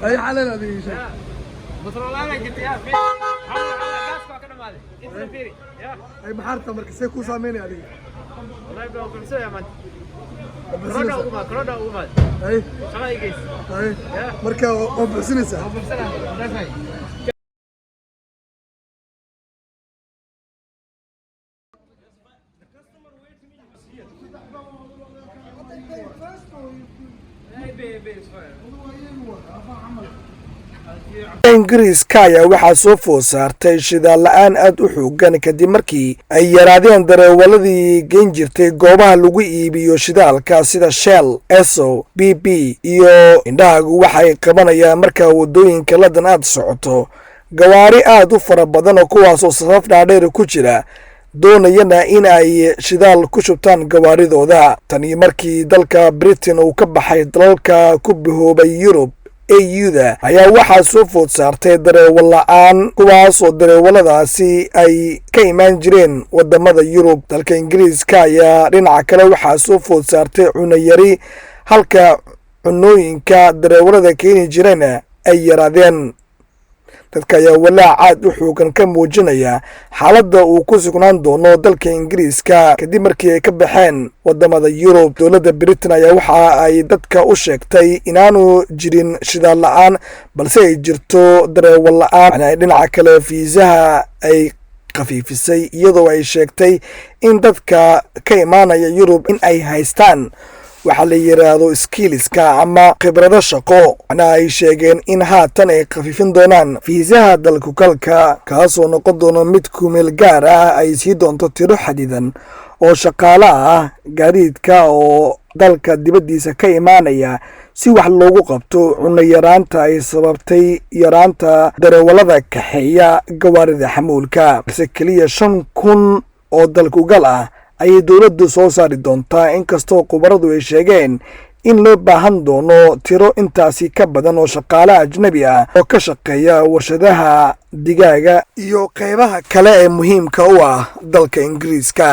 أي حالة هذه شيء بترولانة قلت يا في على قاسك كده مالي انت فيري يا أي بحارة مركز سيكو ساميني هذه والله يبقى كل شيء يا مان كورونا وما أي شغال يقيس أي مركز وبسنسة ingiriiska ayaa waxaa soo food saartay shidaal la'aan aad u xoogan kadib markii ay yaraadeen dareewaladii geen jirtay goobaha lagu iibiyo shidaalka sida shell eso b b iyo indhahagu waxay qabanayaan markaa waddooyinka ladan aad socoto gawaari aad u fara badan oo kuwaasoo safaf dhaadheer ku jira doonayana in ay shidaal ku shubtaan gawaaridooda tani markii dalka britain uu ka baxay dalalka ku bahoobay yurub AU-da ayaa waxaa soo food saartay dareewal la'aan kuwaasoo dareewaladaasi ay ka imaan jireen wadamada Yurub. Dalka Ingiriiska ayaa dhinaca kale waxaa soo food saartay cunno yari halka cunooyinka dareewalada keeni jireen ay yaraadeen. dadka ayaa walaac aad u xoogan ka muujinaya xaaladda uu ku sugnaan doono dalka Ingiriiska kadib markii ay ka baxeen wadamada Yurub. Dowladda Britain ayaa waxa ay dadka u sheegtay inaanu jirin shidaal la'aan balse ay jirto dareewal la'aan. Dhinaca kale fiisaha ay khafiifisay iyadoo ay sheegtay in dadka ka imaanaya Yurub in ay haystaan waxa la yiraahdo skillska ama khibrado shaqo. Ay sheegeen in haatan ay khafiifin doonaan fiisaha dalku kalka kaasoo noqon doono mid ku meel gaar ah ay sii doonto tiro xadidan oo shaqaale ah gaadiidka oo dalka dibaddiisa ka imaanaya si wax loogu qabto cunno yaraanta ay sababtay yaraanta dareewalada kaxeeya gawaarida xamuulka. balse keliya 5,000 oo dalkugal ah ayay dowladdu soo saari doontaa inkastoo khubaradu ay sheegeen in loo baahan doono tiro intaasi ka badan oo shaqaale ajnabi ah oo ka shaqeeya warshadaha digaaga iyo qaybaha kale ee muhiimka u ah dalka Ingiriiska.